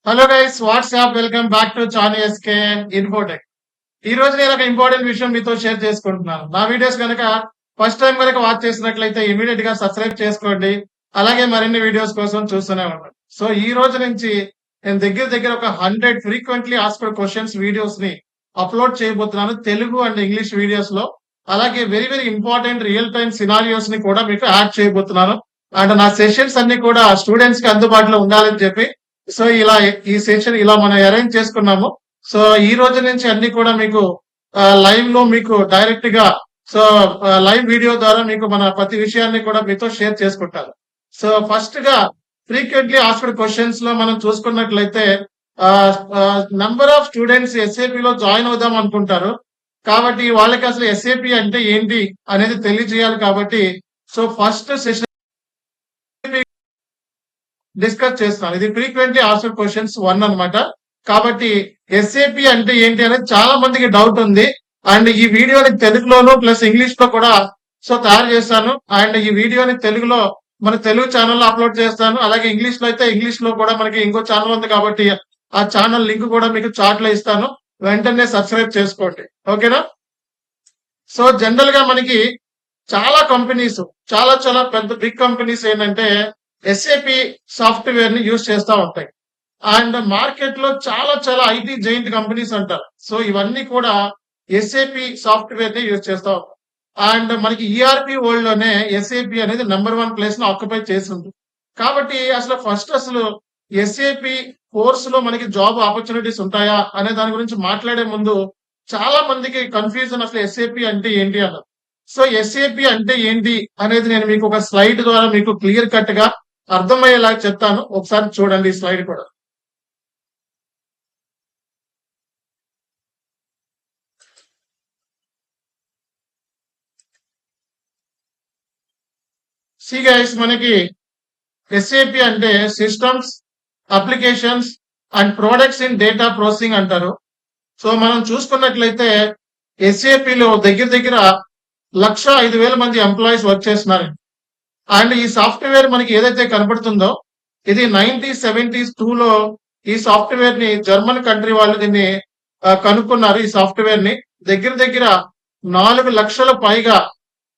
Hello guys, what's up welcome back to చాన్ SK Infotech. ఈ రోజు నేను ఒక ఇంపార్టెంట్ విషయం మీతో షేర్ చేసుకుంటున్నాను. నా వీడియోస్ కనుక ఫస్ట్ టైం కనుక వాచ్ చేసినట్లయితే ఇమీడియట్ గా సబ్స్క్రైబ్ చేసుకోండి. అలాగే మరిన్ని వీడియోస్ కోసం చూస్తూనే ఉండండి. సో ఈ రోజు నుంచి నేను దగ్గర దగ్గర ఒక 100 ఫ్రీక్వెంట్లీ ఆస్క్డ్ క్వశ్చన్స్ వీడియోస్ ని అప్లోడ్ చేయబోతున్నాను తెలుగు అండ్ ఇంగ్లీష్ వీడియోస్ లో. అలాగే very very important real time scenarios ని కూడా మీకు యాడ్ చేయబోతున్నాను. అండ్ నా సెషన్స్ అన్ని కూడా స్టూడెంట్స్ కి అందుబాటులో ఉండాలని చెప్పి సో ఇలా ఈ సెషన్ ఇలా మనం అరేంజ్ చేసుకున్నాము. సో ఈ రోజు నుంచి అన్ని కూడా మీకు లైవ్ లో మీకు డైరెక్ట్ గా సో లైవ్ వీడియో ద్వారా మీకు మన ప్రతి విషయాన్ని కూడా మీతో షేర్ చేసుకుంటారు. సో ఫస్ట్ గా ఫ్రీక్వెంట్లీ ఆస్క్డ్ క్వశ్చన్స్ లో మనం చూసుకున్నట్లయితే నంబర్ ఆఫ్ స్టూడెంట్స్ ఎస్ఏపి లో జాయిన్ అవుదాం అనుకుంటారు. కాబట్టి వాళ్ళకి అసలు ఎస్ఏపి అంటే ఏంటి అనేది తెలియజేయాలి. కాబట్టి సో ఫస్ట్ సెషన్ డిస్కస్ చేస్తాను. ఇది ఫ్రీక్వెంట్లీ ఆస్క్డ్ క్వశ్చన్స్ 1 అన్నమాట. కాబట్టి ఎస్ఏపి అంటే ఏంటి అనేది చాలా మందికి డౌట్ ఉంది. అండ్ ఈ వీడియోని తెలుగులోను ప్లస్ ఇంగ్లీష్ లో కూడా సో తయారు చేస్తాను. అండ్ ఈ వీడియోని తెలుగులో మన తెలుగు ఛానల్లో అప్లోడ్ చేస్తాను. అలాగే ఇంగ్లీష్ లో అయితే ఇంగ్లీష్ లో కూడా మనకి ఇంకో ఛానల్ ఉంది కాబట్టి ఆ ఛానల్ లింక్ కూడా మీకు చాట్ లో ఇస్తాను. వెంటనే సబ్స్క్రైబ్ చేసుకోండి. ఓకేనా? సో జనరల్ గా మనకి చాలా కంపెనీస్ చాలా చాలా పెద్ద బిగ్ కంపెనీస్ ఏంటంటే ఎస్ఏపి సాఫ్ట్వేర్ ని యూజ్ చేస్తూ ఉంటాయి. అండ్ మార్కెట్ లో చాలా చాలా ఐటీ జైంట్ కంపెనీస్ అంటారు. సో ఇవన్నీ కూడా ఎస్ఏపి సాఫ్ట్వేర్ ని యూజ్ చేస్తా ఉంటాయి. అండ్ మనకి ఈఆర్పి వరల్డ్ లోనే ఎస్ఏపి అనేది నెంబర్ 1 ప్లేస్ ను ఆక్యుపై చేసింది. కాబట్టి అసలు ఎస్ఏపి కోర్స్ లో మనకి జాబ్ ఆపర్చునిటీస్ ఉంటాయా అనే దాని గురించి మాట్లాడే ముందు చాలా మందికి కన్ఫ్యూజన్ అసలు ఎస్ఏపి అంటే ఏంటి అన్నది. సో ఎస్ఏపి అంటే ఏంటి అనేది నేను మీకు ఒక స్లైడ్ ద్వారా మీకు క్లియర్ కట్ గా అర్థమయ్యేలా చెప్తాను. ఒకసారి చూడండి ఈ స్లైడ్ కూడా. సి గైస్, మనకి ఎస్ఏపి అంటే systems applications and products in data processing అంటారు. సో మనం చూసుకున్నట్లయితే ఎస్ఏపిలో దగ్గర దగ్గర 1,05,000 మంది ఎంప్లాయీస్ వర్క్ చేస్తున్నారు. అండ్ ఈ సాఫ్ట్వేర్ మనకి ఏదైతే కనబడుతుందో ఇది 1972 లో ఈ సాఫ్ట్వేర్ ని జర్మన్ కంట్రీ వాళ్ళు దీన్ని కనుక్కున్నారు. ఈ సాఫ్ట్వేర్ ని దగ్గర దగ్గర 4 లక్షల పైగా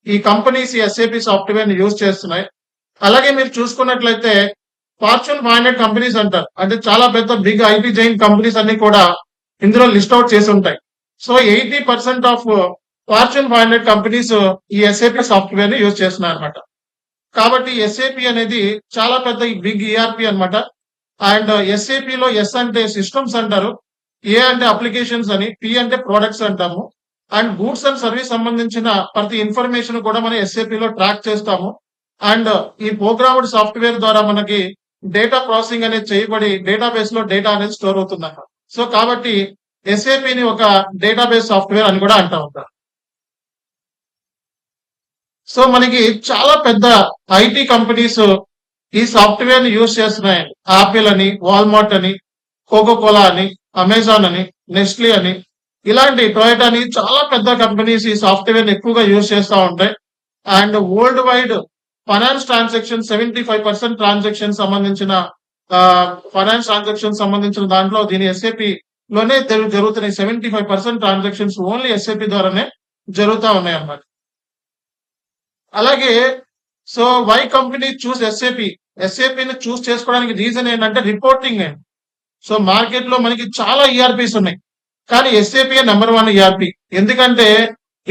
ఈ కంపెనీస్ ఈ ఎస్ఏపి సాఫ్ట్వేర్ ని యూజ్ చేస్తున్నాయి. అలాగే మీరు చూసుకున్నట్లయితే ఫార్చ్యూన్ 500 కంపెనీస్ అంటారు. అంటే చాలా పెద్ద బిగ్ ఐటీ జైంట్ కంపెనీస్ అన్ని కూడా ఇందులో లిస్ట్ అవుట్ చేసి ఉంటాయి. సో 80% ఆఫ్ ఫార్చ్యూన్ 500 కంపెనీస్ ఈ ఎస్ఏపి సాఫ్ట్వేర్ ని యూజ్ చేస్తున్నారు అనమాట. కాబట్టి ఎస్ఏపి అనేది చాలా పెద్ద బిగ్ ఈఆర్పి అన్నమాట. అండ్ ఎస్ఏపి లో ఎస్ అంటే సిస్టమ్స్ అంటారు, ఏ అంటే అప్లికేషన్స్ అని, పి అంటే ప్రొడక్ట్స్ అంటాము. అండ్ గూడ్స్ అండ్ సర్వీస్ సంబంధించిన ప్రతి ఇన్ఫర్మేషన్ కూడా మనం ఎస్ఏపి లో ట్రాక్ చేస్తాము. అండ్ ఈ ప్రోగ్రామ్డ్ సాఫ్ట్వేర్ ద్వారా మనకి డేటా ప్రాసెసింగ్ అనేది చేయబడి డేటాబేస్ లో డేటా అనేది స్టోర్ అవుతుందన్నమాట. సో కాబట్టి ఎస్ఏపిని ఒక డేటాబేస్ సాఫ్ట్వేర్ అని కూడా అంటా ఉంటారు. సో మనకి చాలా పెద్ద ఐటీ కంపెనీస్ ఈ సాఫ్ట్వేర్ ని యూజ్ చేస్తున్నాయి. ఆపిల్ అని, వాల్మార్ట్ అని, కోకోకోలా అని, అమెజాన్ అని, నెస్ట్లీ అని, ఇలాంటి టొయోటా అని చాలా పెద్ద కంపెనీస్ ఈ సాఫ్ట్వేర్ ని ఎక్కువగా యూజ్ చేస్తూ ఉంటాయి. And world wide finance transaction 75% transaction సంబంధించిన ఫైనాన్స్ ట్రాన్సాక్షన్ సంబంధించిన దాంట్లో దీని ఎస్ఏపి లోనే జరుగుతున్నాయి. 75% ట్రాన్సాక్షన్స్ ఓన్లీ ఎస్ఏపి ద్వారానే జరుగుతూ ఉన్నాయి అన్నమాట. అలాగే సో వై కంపెనీ చూస్ ఎస్ఏపిని చూస్ చేసుకోవడానికి రీజన్ ఏంటంటే రిపోర్టింగ్ అండి. సో మార్కెట్ లో మనకి చాలా ఈఆర్పీస్ ఉన్నాయి, కానీ ఎస్ఏపి నెంబర్ 1 ఈఆర్పి. ఎందుకంటే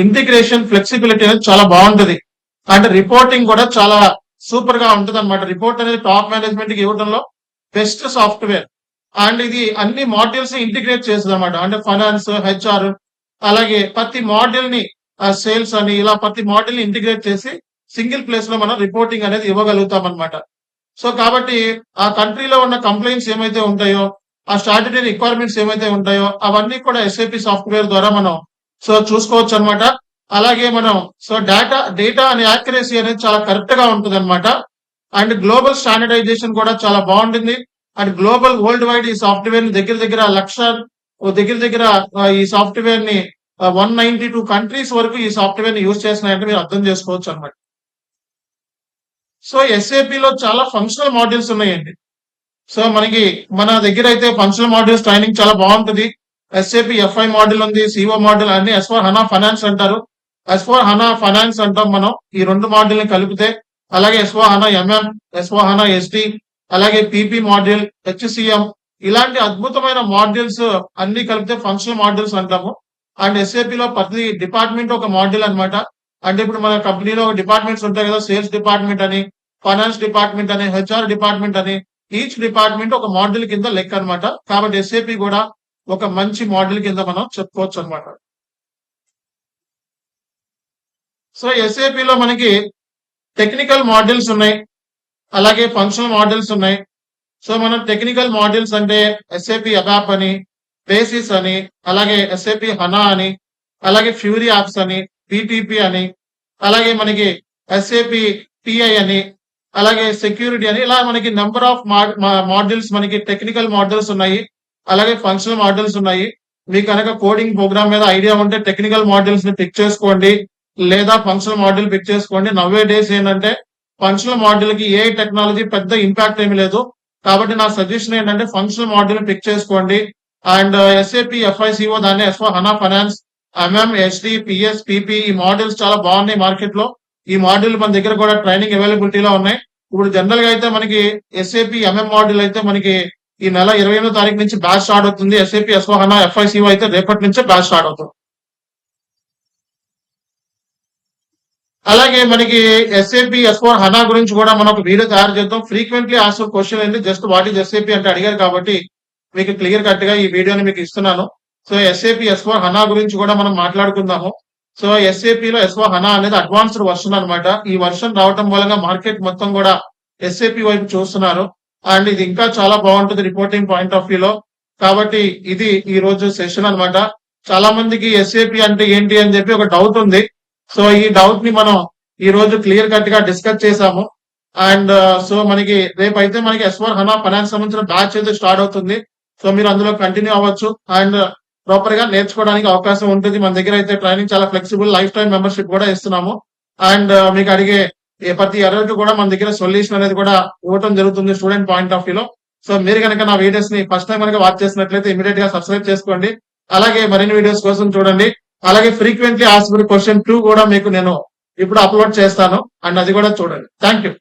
ఇంటిగ్రేషన్ ఫ్లెక్సిబిలిటీ అనేది చాలా బాగుంటది. అండ్ రిపోర్టింగ్ కూడా చాలా సూపర్ గా ఉంటది అనమాట. రిపోర్ట్ అనేది టాప్ మేనేజ్మెంట్ కి ఇవ్వడంలో బెస్ట్ సాఫ్ట్వేర్. అండ్ ఇది అన్ని మాడ్యూల్స్ ఇంటిగ్రేట్ చేస్తుంది అనమాట. అంటే ఫైనాన్స్, హెచ్ఆర్, అలాగే ప్రతి మాడ్యూల్ ని సేల్స్ అని ఇలా ప్రతి మాడ్యూల్ ని ఇంటిగ్రేట్ చేసి సింగిల్ ప్లేస్ లో మనం రిపోర్టింగ్ అనేది ఇవ్వగలుగుతాం అనమాట. సో కాబట్టి ఆ కంట్రీలో ఉన్న కంప్లైంట్స్ ఏమైతే ఉంటాయో, ఆ స్టాట్యూటరీ రిక్వైర్మెంట్స్ ఏమైతే ఉంటాయో అవన్నీ కూడా ఎస్ఏపి సాఫ్ట్వేర్ ద్వారా మనం సో చూసుకోవచ్చు అనమాట. అలాగే మనం సో డేటా అనే యాక్యురసీ అనేది చాలా కరెక్ట్ గా ఉంటుంది అనమాట. అండ్ గ్లోబల్ స్టాండర్డైజేషన్ కూడా చాలా బాగుంటుంది. అండ్ గ్లోబల్ వరల్డ్ వైడ్ ఈ సాఫ్ట్వేర్ ని దగ్గర దగ్గర ఈ సాఫ్ట్వేర్ ని 192 కంట్రీస్ వరకు ఈ సాఫ్ట్వేర్ ని యూజ్ చేస్తున్నాయంటే మీరు అర్థం చేసుకోవచ్చు అనమాట. సో ఎస్ఏపి లో చాలా ఫంక్షనల్ మాడ్యూల్స్ ఉన్నాయండి. సో మనకి మన దగ్గర అయితే ఫంక్షనల్ మాడ్యూల్స్ ట్రైనింగ్ చాలా బాగుంటుంది. ఎస్ఏపి ఎఫ్ఐ మాడ్యూల్ ఉంది, సిఓ మాడ్యూల్ అన్ని S4 హనా ఫైనాన్స్ అంటారు. S4 హనా ఫైనాన్స్ అంటాం మనం ఈ రెండు మాడ్యూల్ ని కలిపితే. అలాగే S4 హనా ఎంఎం, S4 హనా ఎస్డి, అలాగే పిపి మాడ్యూల్, హెచ్సిఎం ఇలాంటి అద్భుతమైన మాడ్యూల్స్ అన్ని కలిపితే ఫంక్షనల్ మాడ్యూల్స్ అంటాము. అండ్ ఎస్ఏపి లో ప్రతి డిపార్ట్మెంట్ ఒక మాడ్యూల్ అన్నమాట. అంటే ఇప్పుడు మన కంపెనీలో డిపార్ట్మెంట్స్ ఉంటాయి కదా, సేల్స్ డిపార్ట్మెంట్ అని, ఫైనాన్స్ డిపార్ట్మెంట్ అని, హెచ్ఆర్ డిపార్ట్మెంట్ అని, ఈచ్ డిపార్ట్మెంట్ ఒక మాడ్యూల్ కింద లెక్క అన్నమాట. కాబట్టి ఎస్ఏపి కూడా ఒక మంచి మాడ్యూల్ కింద మనం చెప్పుకోవచ్చు అన్నమాట. సో ఎస్ఏపి లో మనకి టెక్నికల్ మాడ్యూల్స్ ఉన్నాయి, అలాగే ఫంక్షనల్ మాడ్యూల్స్ ఉన్నాయి. సో మనం టెక్నికల్ మాడ్యూల్స్ అంటే ఎస్ఏపి అబాప్ అని, బేసిస్ అని, అలాగే ఎస్ఏపి హనా అని, అలాగే ఫ్యూరీ యాప్స్ అని, పిటిపి అని, అలాగే మనకి ఎస్ఏపి టిఐ అని, అలాగే సెక్యూరిటీ అని, ఇలా మనకి నెంబర్ ఆఫ్ మాడ్యూల్స్ మనకి టెక్నికల్ మాడ్యూల్స్ ఉన్నాయి, అలాగే ఫంక్షనల్ మాడ్యూల్స్ ఉన్నాయి. మీకు కనుక కోడింగ్ ప్రోగ్రామ్ మీద ఐడియా ఉంటే టెక్నికల్ మాడ్యూల్స్ ని పిక్ చేసుకోండి, లేదా ఫంక్షనల్ మాడ్యూల్ పిక్ చేసుకోండి. నవ్వే డేస్ ఏంటంటే ఫంక్షనల్ మాడ్యూల్ కి ఏ టెక్నాలజీ పెద్ద ఇంపాక్ట్ ఏమీ లేదు. కాబట్టి నా సజెషన్ ఏంటంటే ఫంక్షనల్ మాడ్యూల్ పిక్ చేసుకోండి. అండ్ ఎస్ఏపి ఎఫ్ఐసిఓ దాన్ని S4 HANA finance, MM, SD, PS, PP ఈ మాడ్యూల్స్ చాలా బాగున్నాయి మార్కెట్ లో. ఈ మాడ్యూల్ మన దగ్గర కూడా ట్రైనింగ్ అవైలబిలిటీలో ఉన్నాయి. ఇప్పుడు జనరల్ గా అయితే మనకి ఎస్ఏపి ఎంఎం మాడ్యూల్ అయితే మనకి ఈ నెల 28వ తారీఖు నుంచి బ్యాచ్ స్టార్ట్ అవుతుంది. ఎస్ఏపి S4 హనా ఎఫ్ఐసిఓ అయితే రేపటి నుంచే బ్యాచ్ స్టార్ట్ అవుతుంది. అలాగే మనకి ఎస్ఏపి S4 హనా గురించి కూడా మనం ఒక వీడియో తయారు చేద్దాం. ఫ్రీక్వెంట్లీ ఆస్క్డ్ క్వశ్చన్ ఏంటి, జస్ట్ వాట్ ఈస్ ఎస్ఏపి అంటే అడిగారు కాబట్టి మీకు క్లియర్ కట్ గా ఈ వీడియోని మీకు ఇస్తున్నాను. సో ఎస్ఏపి S4 హనా గురించి కూడా మనం మాట్లాడుకుందాము. సో ఎస్ఏపి లో S4 హనా అనేది అడ్వాన్స్డ్ వర్షన్ అన్నమాట. ఈ వర్షన్ రావటం వల్ల మార్కెట్ మొత్తం కూడా ఎస్ఏపి వైపు చూస్తున్నారు. అండ్ ఇది ఇంకా చాలా బాగుంటుంది రిపోర్టింగ్ పాయింట్ ఆఫ్ వ్యూలో. కాబట్టి ఇది ఈ రోజు సెషన్ అన్నమాట. చాలా మందికి ఎస్ఏపి అంటే ఏంటి అని చెప్పి ఒక డౌట్ ఉంది. సో ఈ డౌట్ ని మనం ఈ రోజు క్లియర్ కట్ గా డిస్కస్ చేసాము. అండ్ సో మనకి రేపు అయితే మనకి S4 హనా ఫైనాన్స్ సంబంధించిన బ్యాచ్ అయితే స్టార్ట్ అవుతుంది. సో మీరు అందులో కంటిన్యూ అవ్వచ్చు అండ్ ప్రాపర్ గా నేర్చుకోవడానికి అవకాశం ఉంటుంది. మన దగ్గర అయితే ట్రైనింగ్ చాలా ఫ్లెక్సిబుల్, లైఫ్ టైం మెంబర్షిప్ కూడా ఇస్తున్నాము. అండ్ మీకు అడిగే ప్రతి ఎర్రర్ కూడా మన దగ్గర సొల్యూషన్ అనేది కూడా ఇవ్వడం జరుగుతుంది స్టూడెంట్ పాయింట్ ఆఫ్ వ్యూలో. సో మీరు కనుక నా వీడియోస్ ని ఫస్ట్ టైం కనుక వాచ్ చేసినట్లయితే ఇమీడియట్ గా సబ్స్క్రైబ్ చేసుకోండి. అలాగే మరిన్ని వీడియోస్ కోసం చూడండి. అలాగే ఫ్రీక్వెంట్లీ ఆస్క్డ్ క్వశ్చన్ 2 కూడా మీకు నేను ఇప్పుడు అప్లోడ్ చేస్తాను అండ్ అది కూడా చూడండి. Thank you.